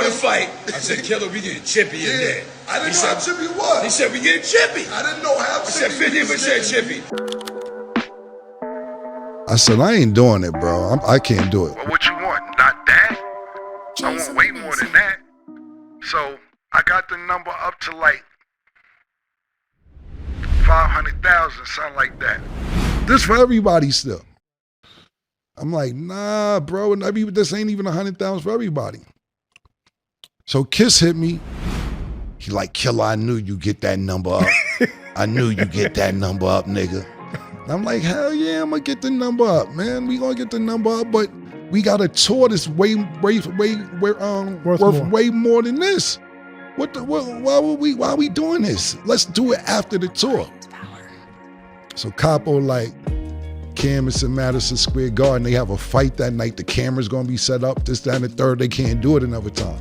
before the fight, I said, Killer, we getting chippy in there. I didn't know how chippy it was. He said, we getting chippy. I didn't know how chippy. I said, 50% chippy. I said, I ain't doing it, bro. I can't do it. Well, what you want? Not that? I want way more than that. So I got the number up to like 500,000, something like that. This for everybody still. I'm like, nah, bro, this ain't even 100,000 for everybody. So Kiss hit me. He like, Killer, I knew you get that number up. I knew you get that number up, nigga. And I'm like, hell yeah, I'm gonna get the number up, man. We gonna get the number up, but we got a tour that's worth way more than this. Why are we doing this? Let's do it after the tour. So Capo like, Cam is in Madison Square Garden. They have a fight that night. The camera's gonna be set up, this, that, and the third. They can't do it another time.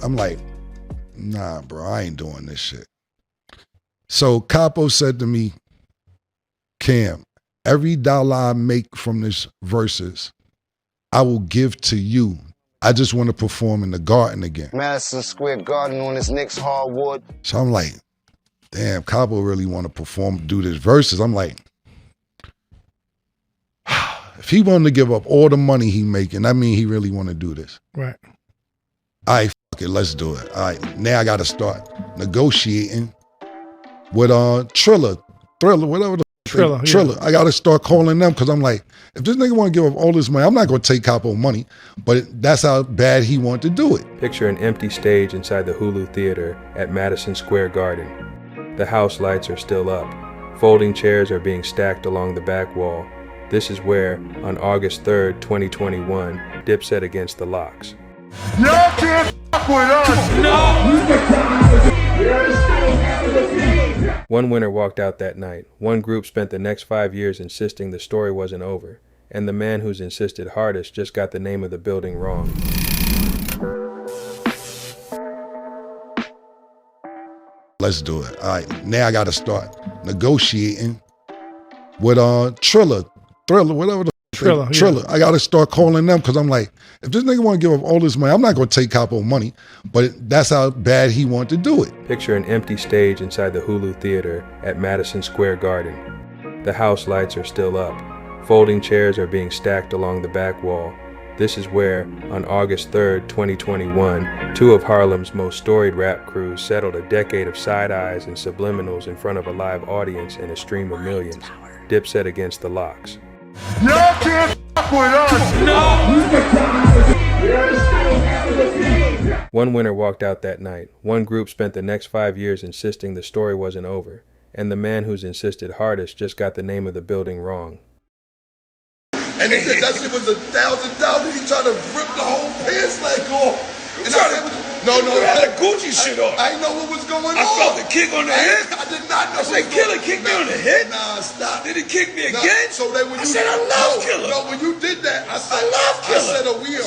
I'm like, nah, bro, I ain't doing this shit. So Capo said to me, Cam, every dollar I make from this Verzuz, I will give to you. I just want to perform in the Garden again. Madison Square Garden on this Knicks hardwood. So I'm like, damn, Capo really want to perform, do this Verzuz. I'm like, if he wanted to give up all the money he making, that mean he really want to do this. Right. All right, fuck it, let's do it. All right, now I got to start negotiating with Thriller, whatever the Triller. Yeah. I got to start calling them because I'm like, if this nigga want to give up all this money, I'm not going to take Capo money, but that's how bad he wanted to do it. Picture an empty stage inside the Hulu Theater at Madison Square Garden. The house lights are still up. Folding chairs are being stacked along the back wall. This is where, on August 3rd, 2021, Dipset against the Locks. Y'all can't fuck with us! One winner walked out that night. One group spent the next 5 years insisting the story wasn't over. And the man who's insisted hardest just got the name of the building wrong. Let's do it. All right, now I got to start negotiating with Thriller, whatever the Triller. I got to start calling them because I'm like, if this nigga want to give up all this money, I'm not going to take Capo money, but that's how bad he wanted to do it. Picture an empty stage inside the Hulu Theater at Madison Square Garden. The house lights are still up. Folding chairs are being stacked along the back wall. This is where, on August 3rd, 2021, two of Harlem's most storied rap crews settled a decade of side eyes and subliminals in front of a live audience and a stream of millions. Dipset against the Locks. Y'all can't fuck with us! One winner walked out that night. One group spent the next 5 years insisting the story wasn't over. And the man who's insisted hardest just got the name of the building wrong. And he said that shit was $1,000. He tried to rip the whole pants leg off. And I said, no, had the Gucci shit off. I didn't know what was going on. I felt the kick on the head. I did not know. I said, Killer kicked me on the head. Nah, stop. Did he kick me again? So then when I said, I love Killer. No, when you did that, I said, I love Killer. I said, are we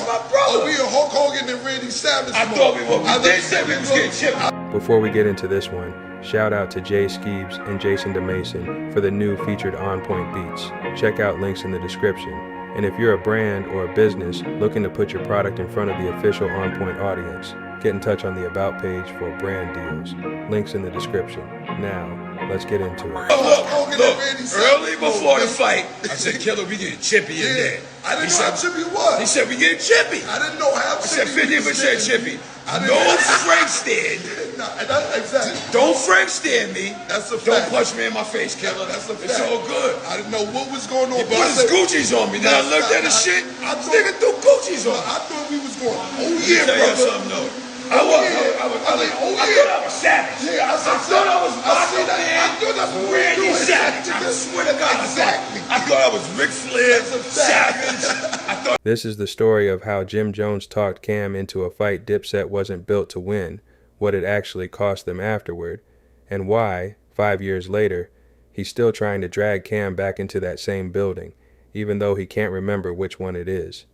Hulk Hogan and Randy Savage? I thought we did say we was getting chipped. Before we get into this one, shout out to Jay Skeebs and Jason DeMason for the new featured OnPoint Beats. Check out links in the description. And if you're a brand or a business looking to put your product in front of the official OnPoint audience, get in touch on the About page for brand deals. Links in the description. Now, let's get into it. Look, early before the fight, I said, Killer, we getting chippy in there. I didn't know how chippy it was. He said, we getting chippy. I didn't know how chippy. I said, 50% chippy. No Frank stand. Exactly. Don't Frank stand me. That's a fact. Don't punch me in my face, Killer. That's a fact. It's all good. I didn't know what was going on. He put his Gucci's on me. Then I looked at his shit. This nigga threw Gucci's on me. I thought we was going, oh yeah, brother. Tell you something, though. I thought I was savage. Yeah, I thought I was Macho Man. I thought Randy Savage. I swear to God. Exactly. I thought I was Ric Flair, Savage. This is the story of how Jim Jones talked Cam into a fight Dipset wasn't built to win, what it actually cost them afterward, and why, 5 years later, he's still trying to drag Cam back into that same building, even though he can't remember which one it is.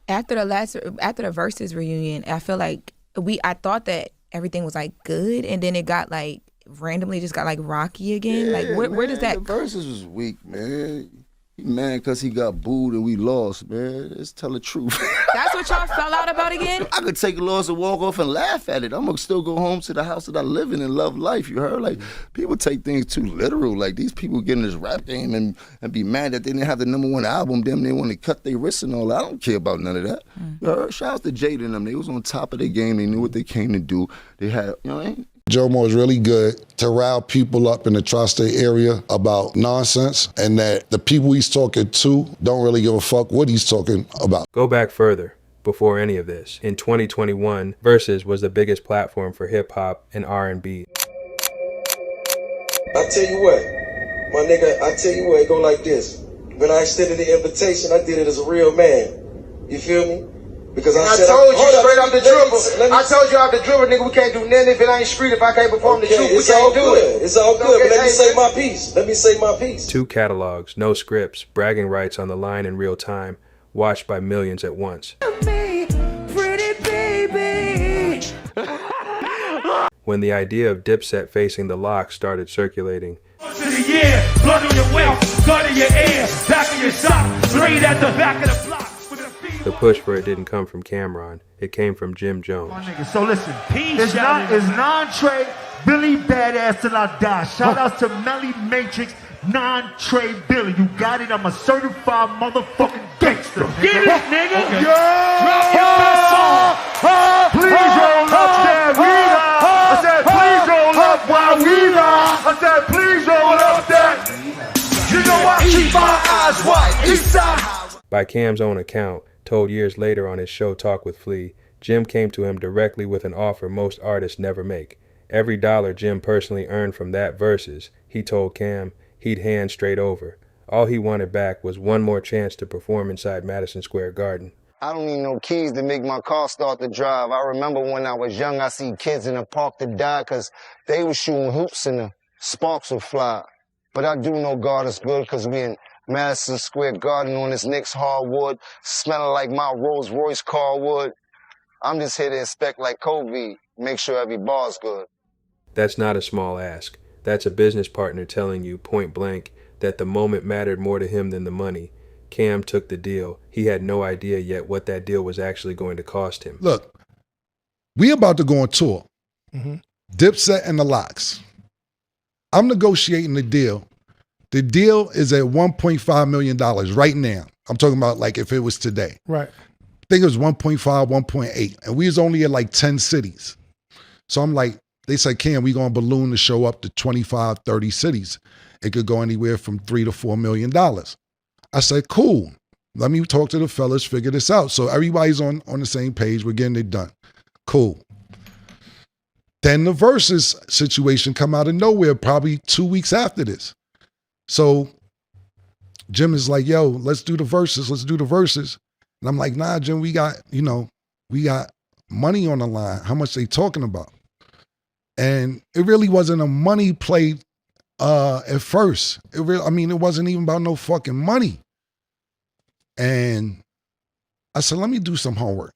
After the Verzuz reunion, I feel like I thought that everything was like good, and then it got like randomly just got like rocky again. Yeah, like where does that? The Verzuz was weak, man. Man, because he got booed and we lost, man. Let's tell the truth. That's what y'all fell out about again? I could take a loss and walk off and laugh at it. I'm going to still go home to the house that I live in and love life, you heard? Like, people take things too literal. Like, these people get in this rap game and be mad that they didn't have the #1 album. Them, they want to cut their wrists and all that. I don't care about none of that. You heard? Shout out to Jada and them. They was on top of their game. They knew what they came to do. They had, you know what I mean? Jomo is really good to rile people up in the tri-state area about nonsense, and that the people he's talking to don't really give a fuck what he's talking about. Go back further. Before any of this, in 2021, Verzuz was the biggest platform for hip-hop and R&B. I tell you what, my nigga, it go like this. When I extended the invitation, I did it as a real man. You feel me? Because I told you straight off the dribble. I told you off the dribble, nigga, we can't do nothing if it ain't street. If I can't perform the truth, we can't do it. It's all good, but let me say my piece. 2 catalogs, no scripts, bragging rights on the line in real time, watched by millions at once. When the idea of Dipset facing the lock started circulating, blood on your waist, gun in your ear, back of your sock, straight at the back of the block. the push for it didn't come from Cameron. It came from Jim Jones. So listen, it's non-Trey, Billy Badass till I die. Shout out to Melly Matrix, non-Trey Billy. You got it, I'm a certified motherfucking gangster. Get it, nigga! Okay. Drop your best song! Please roll up that weed. I said, please roll up while we ride. I said, please roll up that. You know I keep my eyes wide. Eastside. By Cam's own account, told years later on his show Talk with Flea, Jim came to him directly with an offer most artists never make. Every dollar Jim personally earned from that Verzuz, he told Cam, he'd hand straight over. All he wanted back was one more chance to perform inside Madison Square Garden. I don't need no keys to make my car start to drive. I remember when I was young, I see kids in the park that died because they were shooting hoops and the sparks would fly. But I do know God is good because we in Madison Square Garden on this Knicks hardwood, smelling like my Rolls Royce car would. I'm just here to inspect like Kobe, make sure every bar's good. That's not a small ask. That's a business partner telling you point blank that the moment mattered more to him than the money. Cam took the deal. He had no idea yet what that deal was actually going to cost him. Look, we about to go on tour. Dipset and the Locks. I'm negotiating the deal. The deal is at $1.5 million right now. I'm talking about like if it was today. Right. I think it was 1.5, 1.8. And we was only in like 10 cities. So I'm like, they said, Cam, we going to balloon the show up to 25, 30 cities. It could go anywhere from $3 to $4 million. I said, cool. Let me talk to the fellas, figure this out. So everybody's on the same page. We're getting it done. Cool. Then the Verzuz situation come out of nowhere probably 2 weeks after this. So Jim is like, yo, let's do the Verzuz. Let's do the Verzuz. And I'm like, nah, Jim, we got money on the line. How much they talking about? And it really wasn't a money play at first. It wasn't even about no fucking money. And I said, let me do some homework.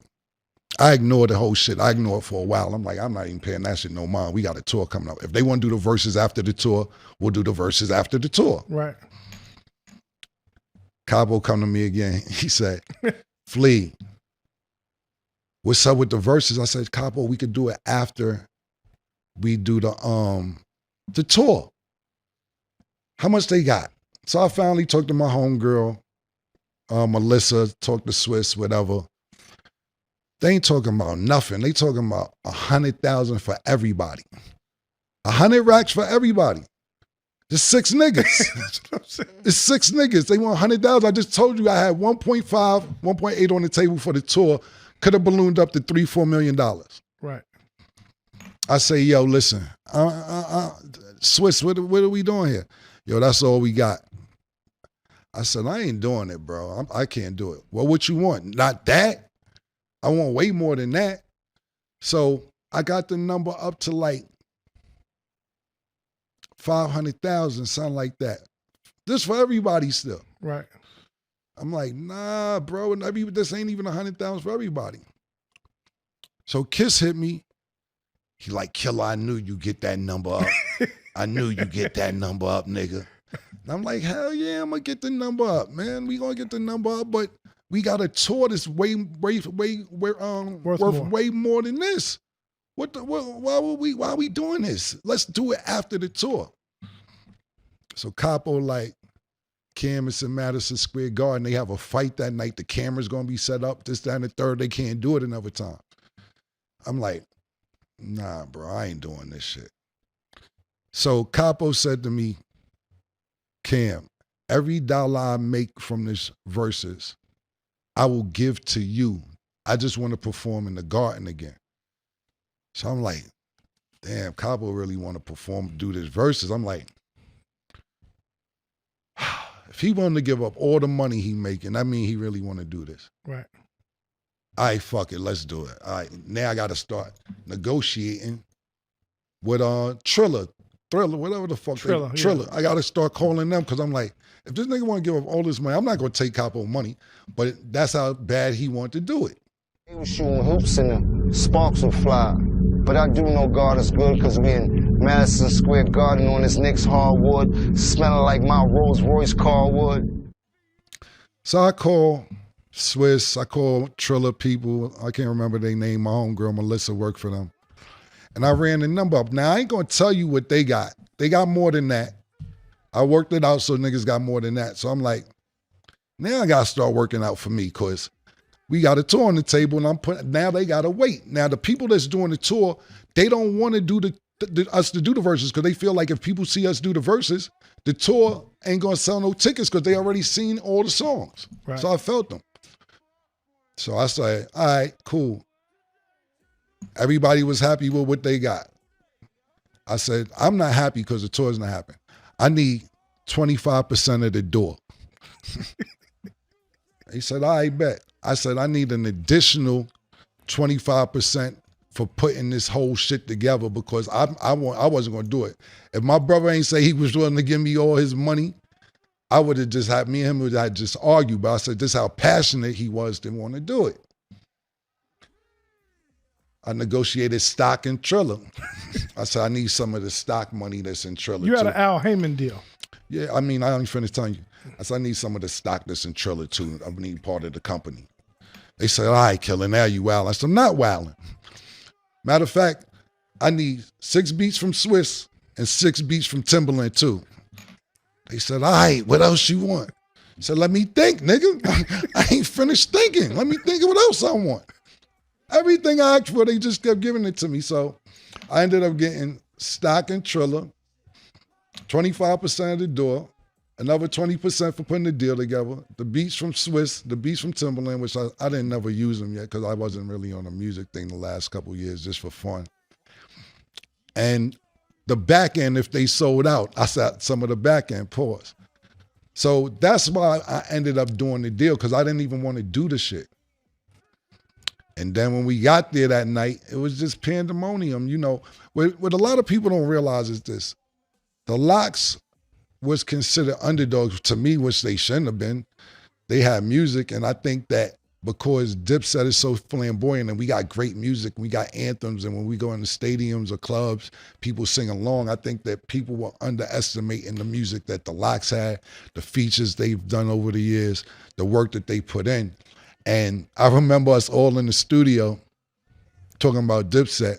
I ignored the whole shit. I ignored it for a while. I'm like, I'm not even paying that shit no mind. We got a tour coming up. If they want to do the Verzuz after the tour, we'll do the Verzuz after the tour. Right. Cabo come to me again. He said, Flea, what's up with the Verzuz? I said, Cabo, we could do it after we do the tour. How much they got? So I finally talked to my homegirl, Melissa, talked to Swiss, whatever. They ain't talking about nothing. They talking about 100,000 for everybody. 100 racks for everybody. There's 6 niggas. It's 6 niggas. They want 100,000. I just told you I had 1.5, 1.8 on the table for the tour. Could have ballooned up to $3, $4 million. Right. I say, yo, listen, Swiss, what are we doing here? Yo, that's all we got. I said, I ain't doing it, bro. I can't do it. Well, what you want? Not that. I want way more than that. So I got the number up to like 500,000, something like that. This for everybody still. Right. I'm like, nah, bro. This ain't even 100,000 for everybody. So Kiss hit me. He like, Killer, I knew you get that number up. I knew you get that number up, nigga. And I'm like, hell yeah, I'm gonna get the number up, man. We gonna get the number up, but we got a tour that's worth way more than this. Why are we doing this? Let's do it after the tour. So Capo like Camus and Madison Square Garden, they have a fight that night. The camera's gonna be set up, this, that, and the third. They can't do it another time. I'm like, nah, bro, I ain't doing this shit. So Capo said to me, Cam, every dollar I make from this Verzuz, I will give to you. I just want to perform in the Garden again. So I'm like, damn, Capo really want to perform, do this Verzuz. I'm like, if he wanted to give up all the money he making, that mean he really want to do this. Right. All right, fuck it, let's do it. All right, now I got to start negotiating with Thriller, whatever the fuck. Triller. Yeah. I got to start calling them because I'm like, if this nigga want to give up all this money, I'm not going to take Capo money, but that's how bad he want to do it. They was shooting hoops and the sparks would fly. But I do know God is good because we in Madison Square Garden on this Knicks hardwood, smelling like my Rolls Royce car would. So I call Swiss, I call Triller people, I can't remember their name, my homegirl Melissa worked for them. And I ran the number up. Now I ain't gonna tell you what they got. They got more than that. I worked it out so niggas got more than that. So I'm like, now I gotta start working out for me because we got a tour on the table and now they gotta wait. Now the people that's doing the tour, they don't wanna do us to do the Verzuz because they feel like if people see us do the Verzuz, the tour ain't gonna sell no tickets because they already seen all the songs. Right. So I felt them. So I said, all right, cool. Everybody was happy with what they got. I said, I'm not happy because the tour's not happening. I need 25% of the door. He said, all right, bet. I said, I need an additional 25% for putting this whole shit together because I wasn't gonna do it. If my brother ain't say he was willing to give me all his money, I would have just had, me and him would have just argued, but I said, this is how passionate he was to want to do it. I negotiated stock in Triller. I said, I need some of the stock money that's in Triller. You had an Al Heyman deal. Yeah, I mean, I only finished telling you. I said, I need some of the stock that's in Triller too. I need part of the company. They said, all right, Killer, now you wilding. I said, I'm not wilding. Matter of fact, I need 6 beats from Swiss and 6 beats from Timberland too. They said, all right, what else you want? I said, let me think, nigga. I ain't finished thinking. Let me think of what else I want. Everything I asked for, they just kept giving it to me. So I ended up getting stock in Triller, 25% of the door, another 20% for putting the deal together, the beats from Swiss, the beats from Timberland, which I didn't never use them yet because I wasn't really on a music thing the last couple of years just for fun. And the back end, if they sold out, I said some of the back end, pause. So that's why I ended up doing the deal because I didn't even want to do the shit. And then when we got there that night, it was just pandemonium. You know, what a lot of people don't realize is this. The Lox was considered underdogs to me, which they shouldn't have been. They had music, and I think that because Dipset is so flamboyant and we got great music, we got anthems, and when we go into stadiums or clubs, people sing along, I think that people were underestimating the music that the Lox had, the features they've done over the years, the work that they put in. And I remember us all in the studio talking about Dipset.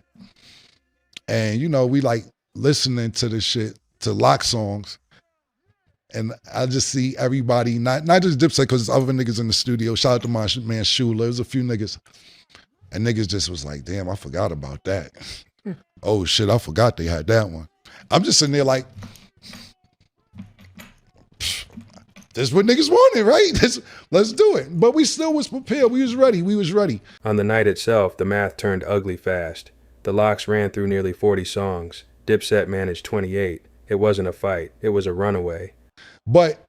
And, you know, we like listening to the shit, to Lox songs. And I just see everybody, not just Dipset, because there's other niggas in the studio. Shout out to my man Shula. There's a few niggas. And niggas just was like, damn, I forgot about that. Oh shit, I forgot they had that one. I'm just sitting there like, this is what niggas wanted, right? Let's do it. But we still was prepared. We was ready. On the night itself, the math turned ugly fast. The Lox ran through nearly 40 songs. Dipset managed 28. It wasn't a fight. It was a runaway. But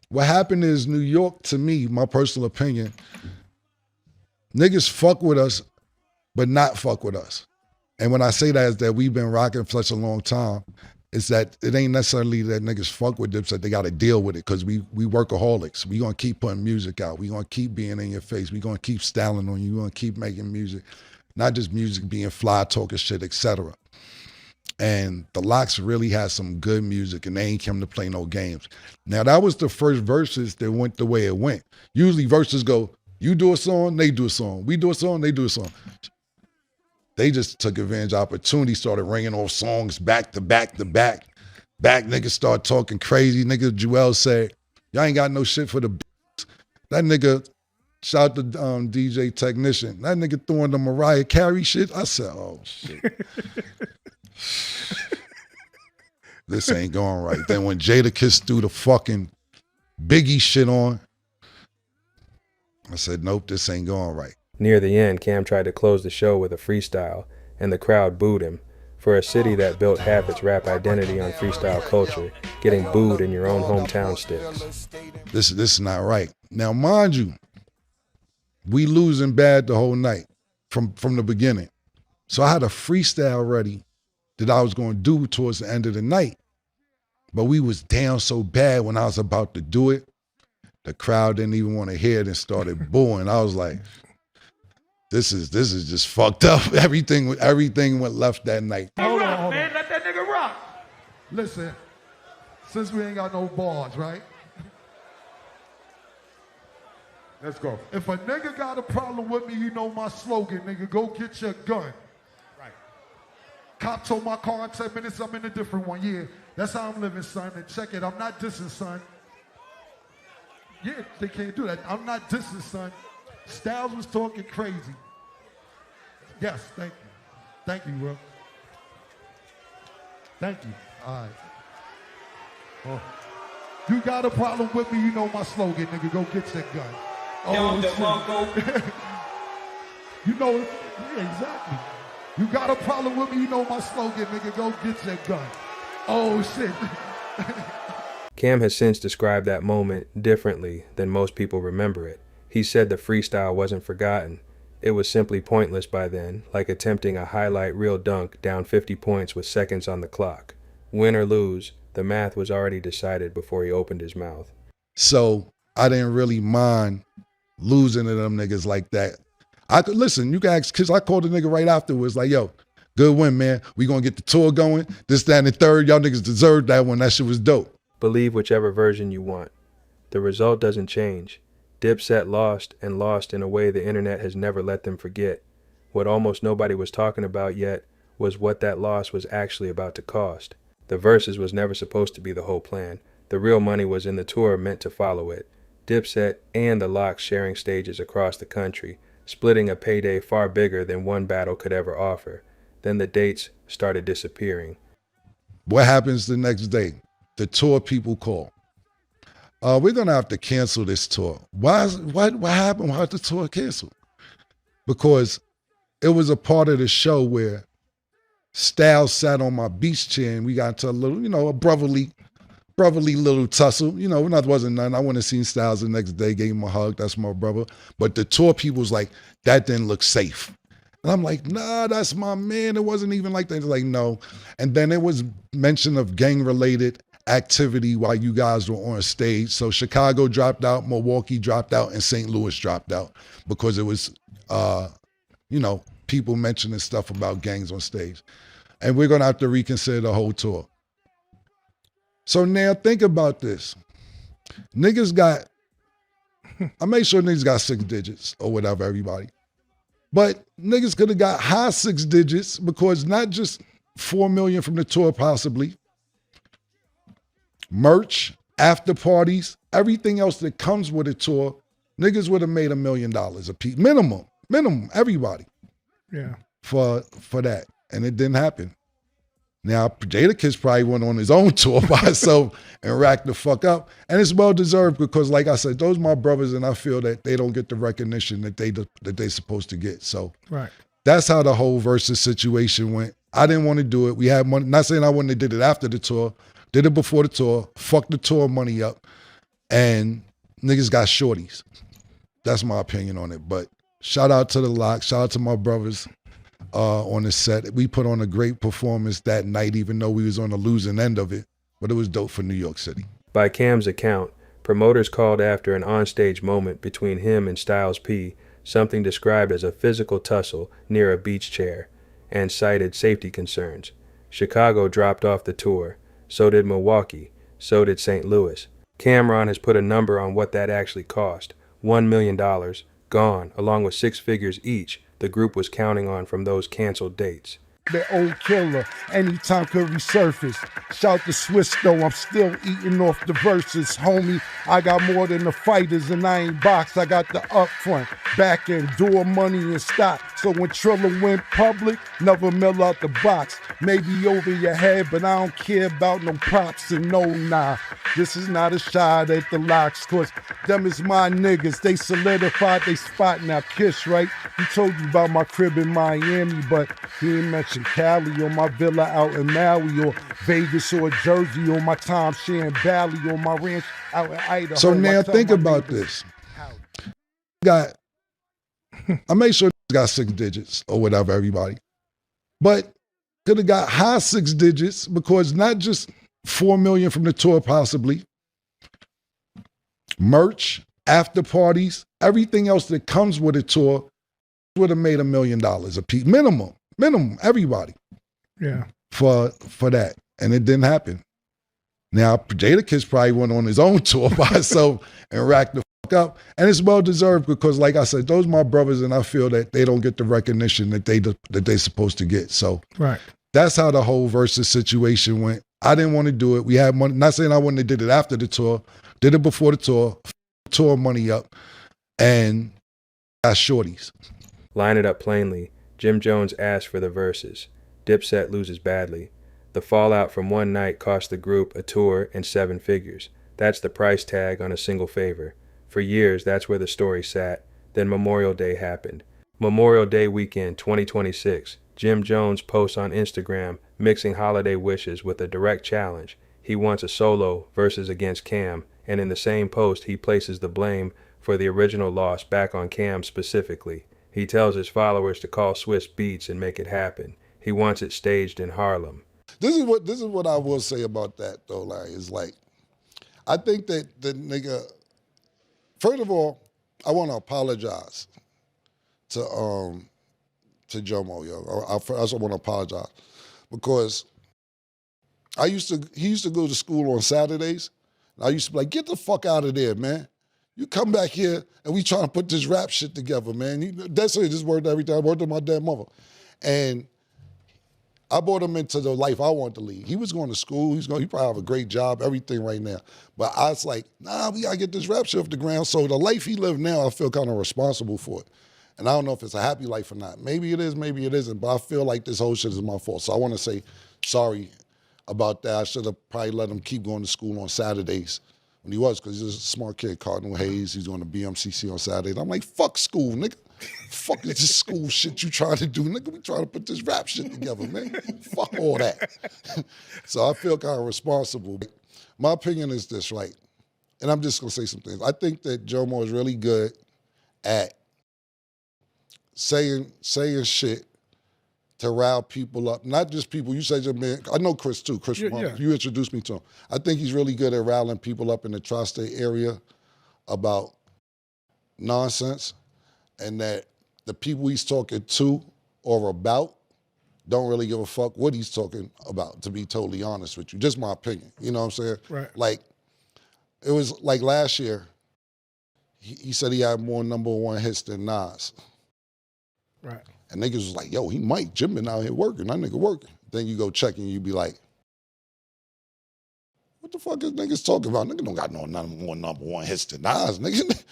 what happened is New York, to me, my personal opinion, niggas fuck with us, but not fuck with us. And when I say that is that we've been rocking for such a long time, it's that it ain't necessarily that niggas fuck with Dipset. They got to deal with it because we workaholics. We going to keep putting music out. We going to keep being in your face. We going to keep styling on you. We going to keep making music. Not just music being fly, talking shit, etc. And the Locks really had some good music, and they ain't come to play no games. Now, that was the first Verzuz that went the way it went. Usually Verzuz go, you do a song, they do a song. We do a song, they do a song. They just took advantage of opportunity, started ringing off songs back to back to back. Back niggas start talking crazy. Nigga Joel said, y'all ain't got no shit for the beats. That nigga, shout to DJ Technician. That nigga throwing the Mariah Carey shit. I said, oh shit. This ain't going right. Then when Jadakiss threw the fucking Biggie shit on, I said, nope, this ain't going right. Near the end, Cam tried to close the show with a freestyle, and the crowd booed him. For a city that built half its rap identity on freestyle culture, getting booed in your own hometown sticks. This is not right. Now, mind you, we losing bad the whole night from the beginning. So I had a freestyle ready that I was going to do towards the end of the night. But we was down so bad when I was about to do it, the crowd didn't even want to hear it and started booing. I was like, this is just fucked up. Everything went left that night. Hold on, man. Let that nigga rock. Listen, since we ain't got no bars, right? Let's go. If a nigga got a problem with me, you know my slogan, nigga, go get your gun. Right. Cop told my car in 10 minutes, I'm in a different one. Yeah, that's how I'm living, son. And check it, I'm not dissing, son. Yeah, they can't do that. I'm not dissing, son. Styles was talking crazy. Yes, thank you. Thank you, bro. Thank you. All right. Oh. You got a problem with me, you know my slogan, nigga. Go get your gun. Oh, shit. You know it. Yeah, exactly. You got a problem with me, you know my slogan, nigga. Go get your gun. Oh, shit. Cam has since described that moment differently than most people remember it. He said the freestyle wasn't forgotten. It was simply pointless by then, like attempting a highlight reel dunk down 50 points with seconds on the clock. Win or lose, the math was already decided before he opened his mouth. So I didn't really mind losing to them niggas like that. I could listen, you guys, because I called the nigga right afterwards, like, yo, good win, man. We gonna get the tour going. This, that, and the third. Y'all niggas deserved that one. That shit was dope. Believe whichever version you want. The result doesn't change. Dipset lost, and lost in a way the internet has never let them forget. What almost nobody was talking about yet was what that loss was actually about to cost. The Verzuz was never supposed to be the whole plan. The real money was in the tour meant to follow it. Dipset and the Locks sharing stages across the country, splitting a payday far bigger than one battle could ever offer. Then the dates started disappearing. What happens the next day? The tour people call. We're gonna have to cancel this tour. What happened? Why did the tour cancel? Because it was a part of the show where Styles sat on my beach chair and we got into a little, a brotherly little tussle. That wasn't none. I went and seen Styles the next day, gave him a hug. That's my brother. But the tour people was like, that didn't look safe. And I'm like, nah, that's my man. It wasn't even like that. It's like, no. And then it was mention of gang-related activity while you guys were on stage. So Chicago dropped out, Milwaukee dropped out, and St. Louis dropped out because it was, people mentioning stuff about gangs on stage. And we're going to have to reconsider the whole tour. So now think about this. Niggas got, I made sure niggas got 6 digits or whatever, everybody. But niggas could have got high 6 digits because not just 4 million from the tour possibly, merch, after parties, everything else that comes with a tour, niggas would have made $1 million a piece. Minimum, everybody. Yeah. For that. And it didn't happen. Now, Jadakiss probably went on his own tour by himself and racked the fuck up. And it's well deserved because, like I said, those are my brothers and I feel that they don't get the recognition that they're supposed to get. So right. That's how the whole Verzuz situation went. I didn't want to do it. We had money. Not saying I wouldn't have did it after the tour. Did it before the tour, fucked the tour money up, and niggas got shorties. That's my opinion on it. But shout out to the Locks, shout out to my brothers on the set. We put on a great performance that night, even though we was on the losing end of it, but it was dope for New York City. By Cam's account, promoters called after an onstage moment between him and Styles P, something described as a physical tussle near a beach chair, and cited safety concerns. Chicago dropped off the tour. So did Milwaukee. So did St. Louis. Cameron has put a number on what that actually cost. $1 million. Gone, along with 6 figures each the group was counting on from those canceled dates. The old killer, anytime could resurface. Shout to Swiss though, I'm still eating off the verses, homie. I got more than the fighters and I ain't box. I got the upfront, back end, door money and stock. So when Triller went public, never mill out the box. Maybe over your head, but I don't care about no props and no nah. This is not a shot at the locks, cause them is my niggas. They solidified they spot now. Kiss, right? He told you about my crib in Miami, but he ain't mentioned Cali or my villa out in Maui or Vegas or Jersey or my time sharing Valley or my ranch out in Idaho. So now think about this. I made sure got 6 digits or whatever, everybody. But could have got high 6 digits because not just 4 million from the tour possibly, merch, after parties, everything else that comes with a tour would have made $1 million a piece. Minimum, everybody. Yeah. For that. And it didn't happen. Now, Jadakiss probably went on his own tour by himself and racked the fuck up. And it's well deserved because, like I said, those are my brothers, and I feel that they don't get the recognition that they're supposed to get. So right. That's how the whole Verzuz situation went. I didn't want to do it. We had money. Not saying I wouldn't have did it after the tour. Did it before the tour money up, and got shorties. Line it up plainly. Jim Jones asked for the Verzuz. Dipset loses badly. The fallout from one night cost the group a tour and 7 figures. That's the price tag on a single favor. For years, that's where the story sat. Then Memorial Day happened. Memorial Day weekend 2026. Jim Jones posts on Instagram mixing holiday wishes with a direct challenge. He wants a solo versus against Cam, and in the same post he places the blame for the original loss back on Cam specifically. He tells his followers to call Swiss Beats and make it happen. He wants it staged in Harlem. This is what I will say about that though, Larry. Is like, I think that the nigga. First of all, I want to apologize to Jomo, yo. I also want to apologize because he used to go to school on Saturdays. And I used to be like, get the fuck out of there, man. You come back here and we trying to put this rap shit together, man. That's it. This word every time. I worked with my dead mother, and I brought him into the life I wanted to lead. He was going to school. He probably have a great job, everything right now. But I was like, nah, we got to get this rap shit off the ground. So the life he lived now, I feel kind of responsible for it. And I don't know if it's a happy life or not. Maybe it is, maybe it isn't. But I feel like this whole shit is my fault. So I want to say sorry about that. I should have probably let him keep going to school on Saturdays when he was, because he's a smart kid. Cardinal Hayes, he's going to BMCC on Saturdays. I'm like, fuck school, nigga. Fuck is this school shit you trying to do, nigga? We trying to put this rap shit together, man. Fuck all that. So I feel kind of responsible. My opinion is this, right? And I'm just gonna say some things. I think that Jomo is really good at saying shit to rile people up. Not just people, you say, man, I know Chris too. Chris, yeah. You introduced me to him. I think he's really good at riling people up in the tri-state area about nonsense, and that the people he's talking to or about don't really give a fuck what he's talking about, to be totally honest with you. Just my opinion, you know what I'm saying? Right. Like, it was like last year, he said he had more #1 hits than Nas. Right. And niggas was like, yo, he might. Jim been out here working. That nigga working. Then you go check and you be like, what the fuck is niggas talking about? Nigga don't got no more #1 hits than Nas, nigga.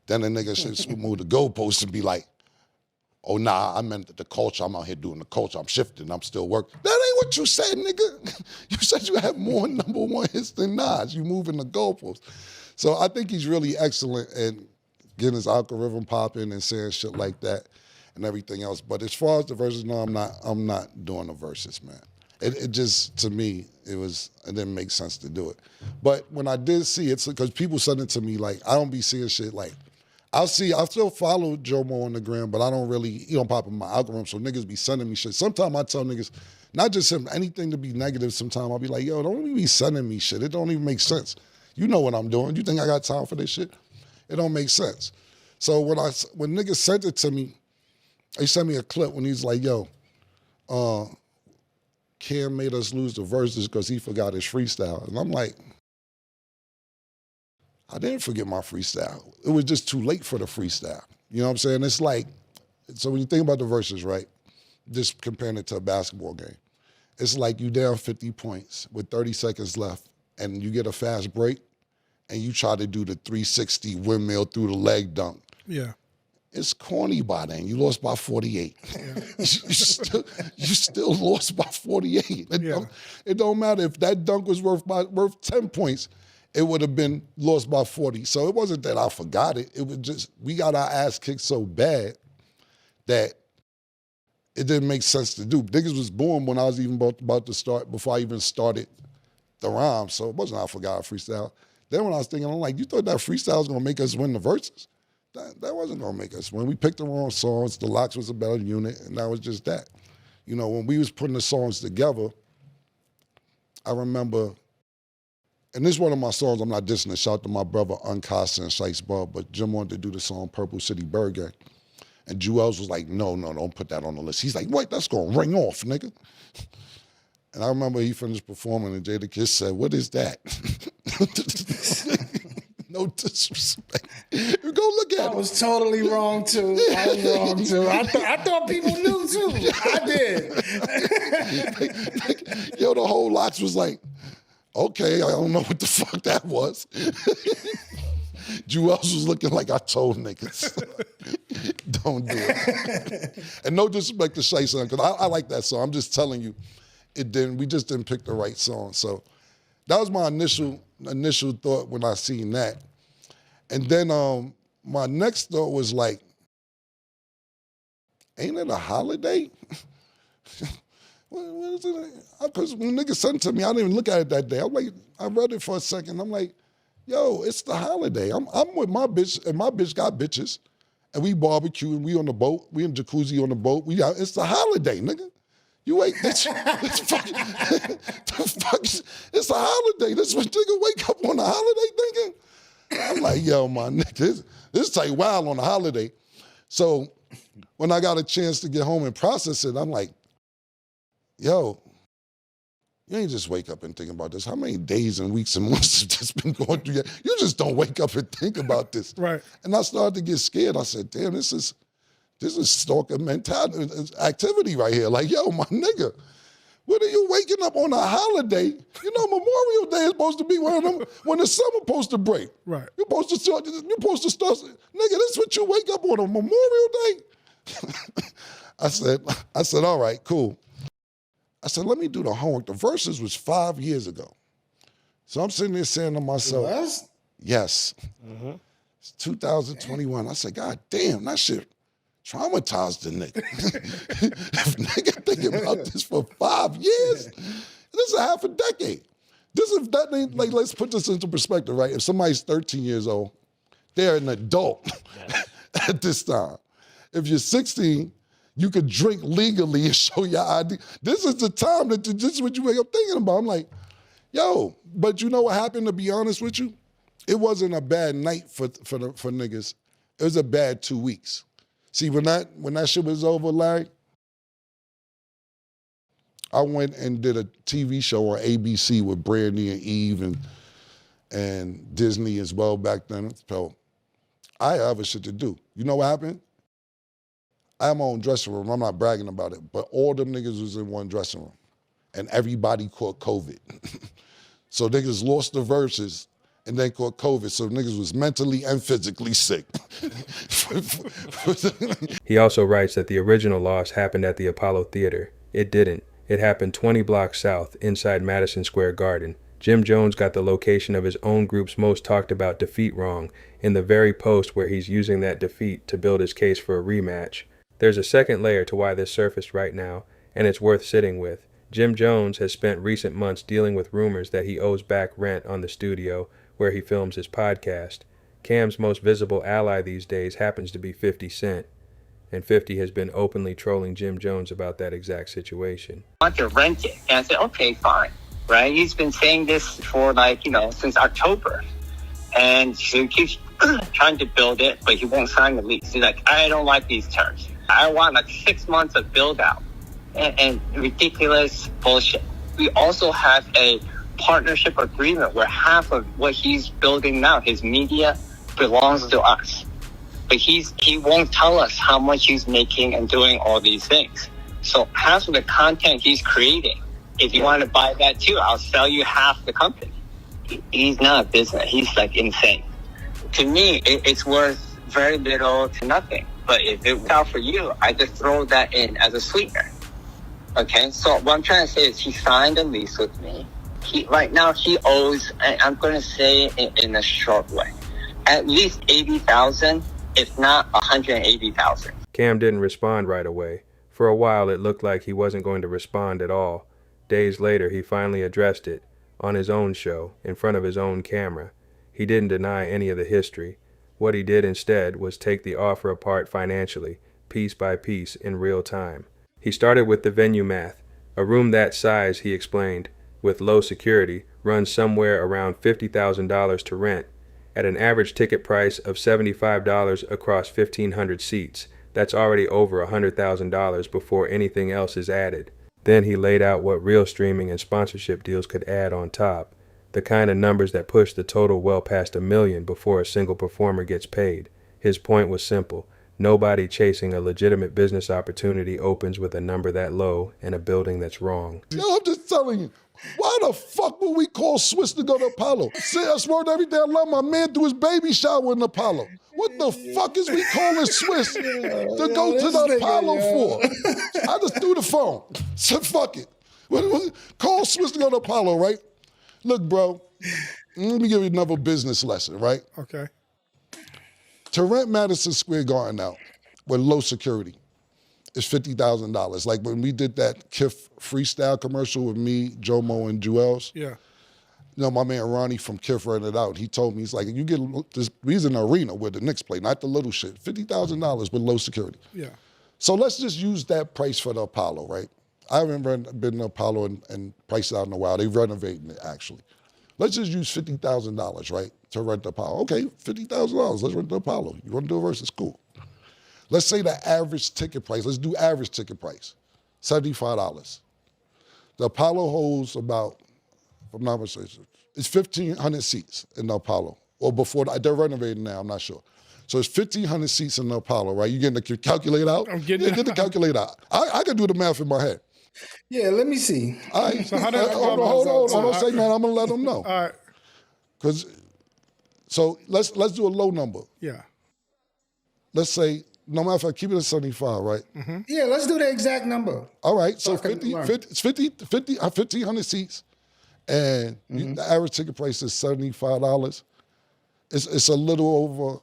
Then the nigga should move the goalposts and be like, oh, nah, I meant the culture. I'm out here doing the culture. I'm shifting. I'm still working. That ain't what you said, nigga. You said you have more #1 hits than Nas. You moving the goalposts. So I think he's really excellent at getting his algorithm popping and saying shit like that and everything else. But as far as the verses, no, I'm not doing the verses, man. It just, to me, it didn't make sense to do it. But when I did see it, because people send it to me, like, I don't be seeing shit like, I still follow Jomo on the gram, but I don't really, he don't pop in my algorithm, so niggas be sending me shit. Sometimes I tell niggas, not just him, anything to be negative, sometimes I'll be like, yo, don't even be sending me shit. It don't even make sense. You know what I'm doing. You think I got time for this shit? It don't make sense. So when niggas sent it to me, they sent me a clip when he's like, yo, Cam made us lose the verses because he forgot his freestyle. And I'm like, I didn't forget my freestyle. It was just too late for the freestyle. You know what I'm saying? It's like, so when you think about the verses, right, just comparing it to a basketball game, it's like you down 50 points with 30 seconds left and you get a fast break and you try to do the 360 windmill through the leg dunk. Yeah. It's corny by then. You lost by 48. Yeah. you still lost by 48. It don't matter if that dunk was worth 10 points. It would have been lost by 40. So it wasn't that I forgot it. It was just we got our ass kicked so bad that it didn't make sense to do. Niggas was born when I was even about to start, before I even started the rhyme. So it wasn't I forgot a freestyle. Then when I was thinking, I'm like, you thought that freestyle was going to make us win the Verzuz? That wasn't going to make us win. We picked the wrong songs. The Locks was a better unit, and that was just that. You know, when we was putting the songs together, I remember, and this is one of my songs, I'm not dissing it. Shout out to my brother, Uncasa and Shice Bub, but Jim wanted to do the song Purple City Bird Gang. And Jewels was like, no, don't put that on the list. He's like, wait, that's going to ring off, nigga. And I remember he finished performing, and Jada Kiss said, what is that? No disrespect. You go look at it. I was totally wrong, too. I was wrong, too. I thought people knew, too. I did. Yo, the whole Locks was like, okay, I don't know what the fuck that was. Jewels was looking like I told niggas. Don't do it. And no disrespect to Shay Son, because I like that song. I'm just telling you, we just didn't pick the right song. So that was my initial thought when I seen that. And then my next thought was like, ain't it a holiday? What is it? Because when niggas sent it to me, I didn't even look at it that day. I read it for a second. I'm like, yo, it's the holiday. I'm with my bitch, and my bitch got bitches, and we barbecue, and we on the boat. We in jacuzzi on the boat. It's the holiday, nigga. You ain't, it's a holiday. This what nigga wake up on a holiday thinking? I'm like, yo, my nigga, this take wild on a holiday. So when I got a chance to get home and process it, I'm like, yo, you ain't just wake up and think about this. How many days and weeks and months have just been going through? You just don't wake up and think about this. Right. And I started to get scared. I said, damn, this is stalker mentality activity right here. Like, yo, my nigga, what are you waking up on a holiday? You know, Memorial Day is supposed to be one of them when the summer supposed to break. Right. You're supposed to start, nigga, this is what you wake up on a Memorial Day? I said, all right, cool. I said, let me do the homework. The Verzuz was 5 years ago. So I'm sitting there saying to myself, it was? Yes. Mm-hmm. It's 2021. I said, God damn, that shit traumatized the nigga. If nigga thinking about this for 5 years, this is a half a decade. Like, let's put this into perspective, right? If somebody's 13 years old, they're an adult at this time. If you're 16, you could drink legally and show your ID. This is the time this is what you wake up thinking about. I'm like, yo, but you know what happened, to be honest with you? It wasn't a bad night for niggas. It was a bad 2 weeks. See, when that shit was over, Larry, I went and did a TV show on ABC with Brandy and Eve and Disney as well back then. So I had other shit to do. You know what happened? I have my own dressing room. I'm not bragging about it, but all them niggas was in one dressing room, and everybody caught COVID. So niggas lost the Verzuz and then caught COVID. So niggas was mentally and physically sick. He also writes that the original loss happened at the Apollo Theater. It didn't. It happened 20 blocks south, inside Madison Square Garden. Jim Jones got the location of his own group's most talked about defeat wrong in the very post where he's using that defeat to build his case for a rematch. There's a second layer to why this surfaced right now, and it's worth sitting with. Jim Jones has spent recent months dealing with rumors that he owes back rent on the studio where he films his podcast. Cam's most visible ally these days happens to be 50 Cent, and 50 has been openly trolling Jim Jones about that exact situation. I want to rent it. And I said, okay, fine. Right? He's been saying this for since October. And so he keeps trying to build it, but he won't sign the lease. He's like, I don't like these terms. I want 6 months of build out. and ridiculous bullshit. We also have a partnership agreement where half of what he's building now, his media, belongs to us. But he won't tell us how much he's making and doing all these things. So half of the content he's creating, if you want to buy that too, I'll sell you half the company. He's not a business. He's like insane. To me, it's worth very little to nothing. But if it works out for you, I just throw that in as a sweetener. Okay, so what I'm trying to say is he signed a lease with me. Right now he owes, I'm going to say it in a short way, at least $80,000, if not $180,000. Cam didn't respond right away. For a while it looked like he wasn't going to respond at all. Days later he finally addressed it, on his own show, in front of his own camera. He didn't deny any of the history. What he did instead was take the offer apart financially, piece by piece, in real time. He started with the venue math. A room that size, he explained, with low security, runs somewhere around $50,000 to rent, at an average ticket price of $75 across 1,500 seats. That's already over $100,000 before anything else is added. Then he laid out what real streaming and sponsorship deals could add on top, the kind of numbers that push the total well past $1 million before a single performer gets paid. His point was simple. Nobody chasing a legitimate business opportunity opens with a number that low in a building that's wrong. Yo, I'm just telling you, why the fuck would we call Swiss to go to Apollo? See, I swear every day I love my man threw his baby shower in Apollo. What the fuck is we calling Swiss to go to the Apollo for? I just threw the phone. Said, fuck it. Call Swiss to go to Apollo, right? Look, bro, let me give you another business lesson, right? Okay. To rent Madison Square Garden out with low security is $50,000. Like when we did that Kif freestyle commercial with me, Jomo, and Jewels. Yeah. You know, my man Ronnie from Kif rented out. He told me, he's like, you get this, he's in an arena where the Knicks play, not the little shit. $50,000 with low security. Yeah. So let's just use that price for the Apollo, right? I haven't been to Apollo and priced it out in a while. They're renovating it, actually. Let's just use $50,000, right, to rent the Apollo. Okay, $50,000, let's rent the Apollo. You want to do a Verzuz? Cool. Let's say the average ticket price, let's do average ticket price, $75. The Apollo holds about, if I'm not mistaken, it's 1,500 seats in the Apollo. Or before, they're renovating now, I'm not sure. So it's 1,500 seats in the Apollo, right? You getting the calculator out? I'm getting it. Get the calculator out. I can do the math in my head. Yeah, let me see. All right. So Hold on. Don't say nothing. I'm gonna let them know. All right. So let's do a low number. Yeah. Let's say, no matter if I keep it at 75, right? Mm-hmm. Yeah, let's do the exact number. All right. So 1,500 seats, and the average ticket price is $75. It's a little over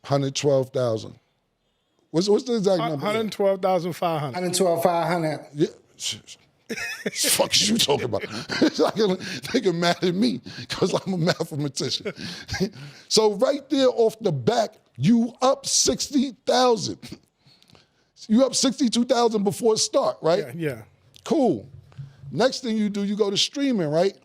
$112,000. What's the exact number? $112,500. $112,500. Yeah. Fuck is you talking about? They get mad at me because I'm a mathematician. So right there off the back, you up 60,000. You up 62,000 before it start, right? Yeah. Cool. Next thing you do, you go to streaming, right?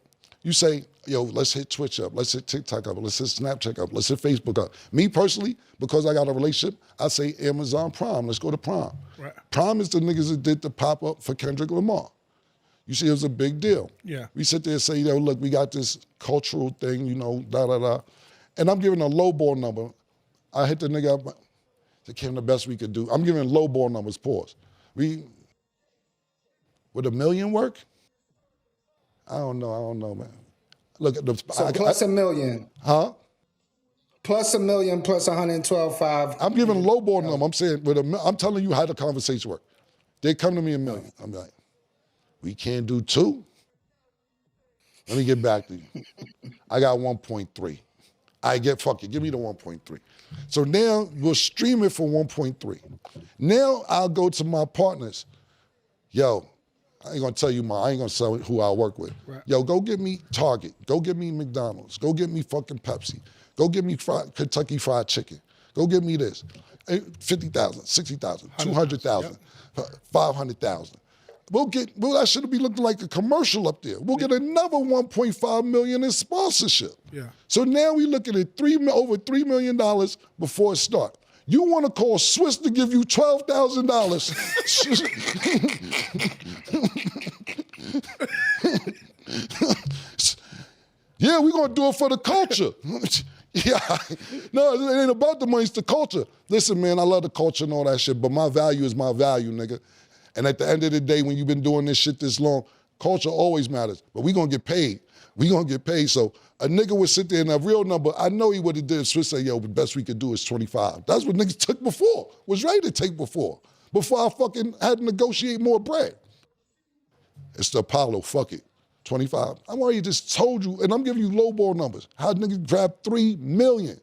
You say, yo, let's hit Twitch up, let's hit TikTok up, let's hit Snapchat up, let's hit Facebook up. Me personally, because I got a relationship, I say Amazon Prime, let's go to Prime. Right. Prime is the niggas that did the pop-up for Kendrick Lamar. You see, it was a big deal. Yeah. We sit there and say, yo, look, we got this cultural thing, you know, da-da-da. And I'm giving a lowball number. I hit the nigga up, it came the best we could do. I'm giving lowball numbers, pause. Would $1 million work? I don't know, man. Look at the. So plus $1 million. Huh? Plus $1 million, plus 112.5. I'm giving a lowball number. I'm saying, I'm telling you how the conversation works. They come to me $1 million. I'm like, we can't do 2. Let me get back to you. I got 1.3. Fuck it, give me the 1.3. So now we'll stream it for 1.3. Now I'll go to my partners. Yo, I ain't gonna tell you I ain't gonna tell who I work with. Right. Yo, go get me Target. Go get me McDonald's. Go get me fucking Pepsi. Go get me Kentucky Fried Chicken. Go get me this. 50,000, 60,000, 200,000, 500,000. That should be looking like a commercial up there. We'll get another 1.5 million in sponsorship. Yeah. So now we looking at over $3 million before it start. You want to call Swiss to give you $12,000. Yeah, we're going to do it for the culture. Yeah, no, it ain't about the money, it's the culture. Listen, man, I love the culture and all that shit, but my value is my value, nigga. And at the end of the day, when you've been doing this shit this long, culture always matters, but we gonna get paid. We gonna get paid. So a nigga would sit there and a real number, I know he would have did, Swiss say, yo, the best we could do is 25. That's what niggas took before, was ready to take before I fucking had to negotiate more bread. It's the Apollo, fuck it. 25. I'm already just told you, and I'm giving you lowball numbers. How niggas grab 3 million?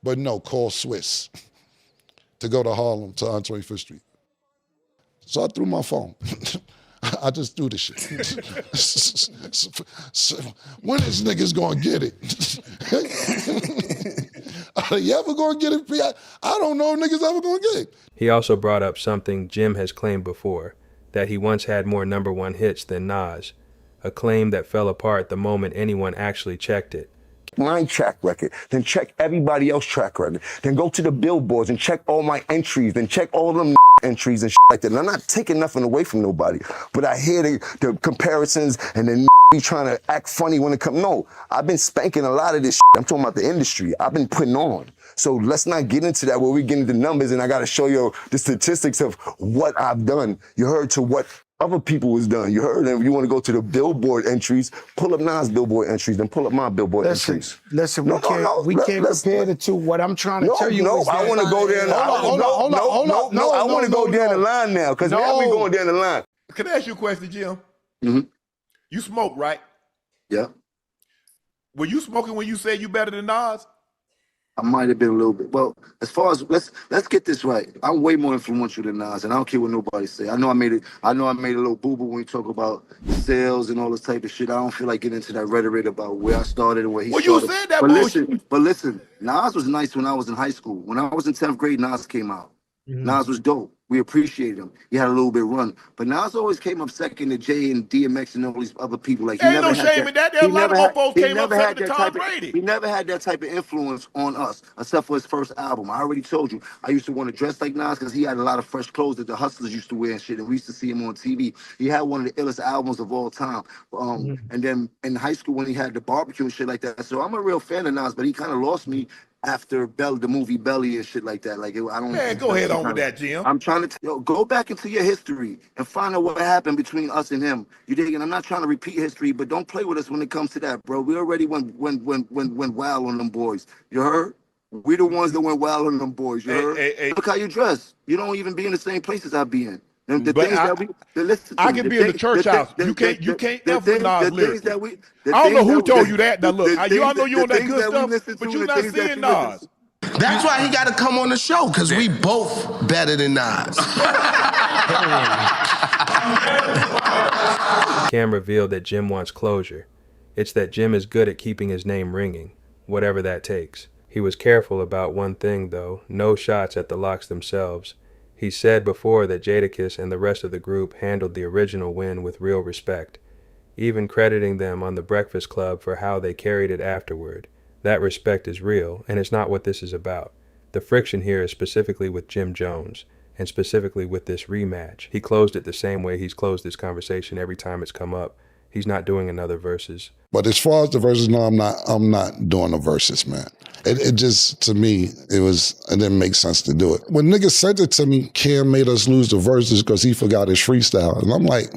But no, call Swiss to go to Harlem to on 25th Street. So I threw my phone. I just threw the shit. So when is niggas gonna get it? Are they ever gonna get it? I don't know if niggas ever gonna get it. He also brought up something Jim has claimed before, that he once had more #1 hits than Nas, a claim that fell apart the moment anyone actually checked it. My track record, then check everybody else's track record, then go to the billboards and check all my entries, then check all them entries and shit like that. And I'm not taking nothing away from nobody, but I hear the comparisons and then be trying to act funny when it comes. No, I've been spanking a lot of this shit. I'm talking about the industry. I've been putting on. So let's not get into that where we get into numbers and I got to show you the statistics of what I've done. You heard to what other people was done. You heard them. You want to go to the billboard entries, pull up Nas billboard entries, then pull up my billboard entries. Listen, we can't compare the two. What I'm trying to tell you is I want to go there. Hold on. I want to go down the line now, because now we going down the line. Can I ask you a question, Jim? Mm-hmm. You smoke, right? Yeah. Were you smoking when you said you better than Nas? I might have been a little bit. Well, as far as let's get this right. I'm way more influential than Nas, and I don't care what nobody say. I know I made a little boo-boo when you talk about sales and all this type of shit. I don't feel like getting into that rhetoric about where I started and where he started. Well, you said that bullshit. But listen, Nas was nice when I was in high school. When I was in 10th grade, Nas came out. Mm-hmm. Nas was dope. We appreciated him. He had a little bit of run. But Nas always came up second to Jay and DMX and all these other people. Like, ain't no shame in that. There a lot of mofos came up second to Tom Brady. He never had that type of influence on us, except for his first album. I already told you, I used to want to dress like Nas because he had a lot of fresh clothes that the hustlers used to wear and shit, and we used to see him on TV. He had one of the illest albums of all time. And then in high school when he had the barbecue and shit like that. So I'm a real fan of Nas, but he kind of lost me after the movie Belly and shit like that. Like, I don't. Man, go ahead on with that, Jim. I'm trying to go back into your history and find out what happened between us and him. You dig? And I'm not trying to repeat history, but don't play with us when it comes to that, bro. We already went wild on them boys. You heard? We the ones that went wild on them boys. You heard? Look how you dress. You don't even be in the same places I be in. The things that we listen to. I can be in the church house. You can't F with Nas lyrics. I don't know who told you that. Now look, y'all know you on that good stuff, but you're not seeing Nas. That's why he got to come on the show, because we both better than Nas. Cam revealed that Jim wants closure. It's that Jim is good at keeping his name ringing, whatever that takes. He was careful about one thing, though: no shots at the locks themselves. He said before that Jadakiss and the rest of the group handled the original win with real respect, even crediting them on the Breakfast Club for how they carried it afterward. That respect is real, and it's not what this is about. The friction here is specifically with Jim Jones, and specifically with this rematch. He closed it the same way he's closed this conversation every time it's come up. He's not doing another versus. But as far as the verses, no, I'm not doing the verses, man. It just, to me, it didn't make sense to do it. When niggas sent it to me, Cam made us lose the verses because he forgot his freestyle. And I'm like...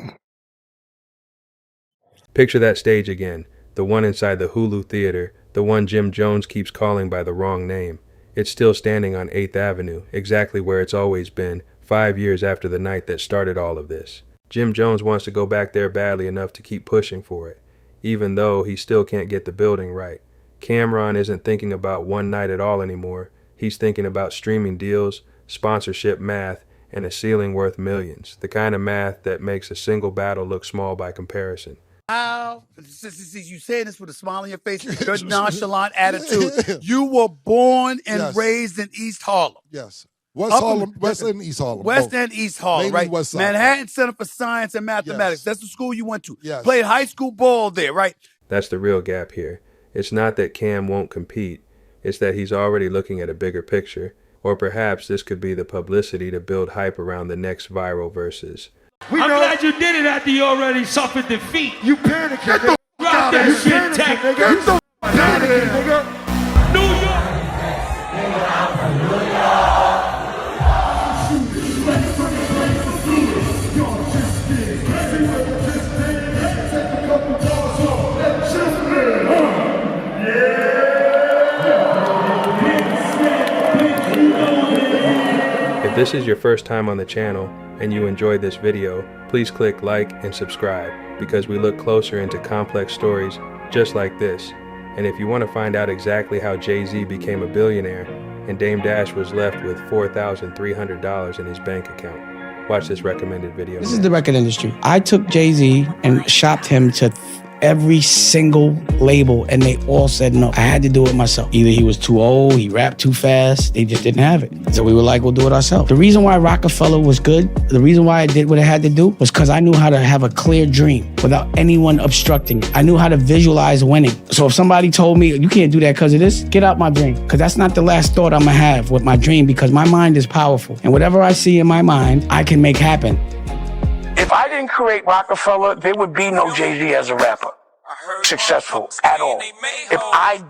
Picture that stage again, the one inside the Hulu Theater, the one Jim Jones keeps calling by the wrong name. It's still standing on 8th Avenue, exactly where it's always been, 5 years after the night that started all of this. Jim Jones wants to go back there badly enough to keep pushing for it, even though he still can't get the building right. Cameron isn't thinking about one night at all anymore. He's thinking about streaming deals, sponsorship math, and a ceiling worth millions, the kind of math that makes a single battle look small by comparison. You saying this with a smile on your face, your nonchalant attitude. You were born and raised in East Harlem. Yes. West End, East Harlem. West End, East Harlem, right? Manhattan Center for Science and Mathematics. Yes. That's the school you went to. Yes. Played high school ball there, right? That's the real gap here. It's not that Cam won't compete. It's that he's already looking at a bigger picture. Or perhaps this could be the publicity to build hype around the next viral Verzuz. I'm glad you did it after you already suffered defeat. You panicking. Get the Drop that shit, Tech. Get the out of here, nigga. New York. If this is your first time on the channel and you enjoyed this video, please click like and subscribe because we look closer into complex stories just like this. And if you want to find out exactly how Jay-Z became a billionaire and Dame Dash was left with $4,300 in his bank account, watch this recommended video. This is the record industry. I took Jay-Z and shopped him to every single label, and they all said no. I had to do it myself. Either he was too old, he rapped too fast, they just didn't have it. So we were like, we'll do it ourselves. The reason why Rockefeller was good, the reason why I did what I had to do was because I knew how to have a clear dream without anyone obstructing it. I knew how to visualize winning. So if somebody told me, you can't do that because of this, get out my dream. Because that's not the last thought I'm gonna have with my dream, because my mind is powerful. And whatever I see in my mind, I can make happen. If I didn't create Rockefeller, there would be no Jay-Z as a rapper successful at all. If I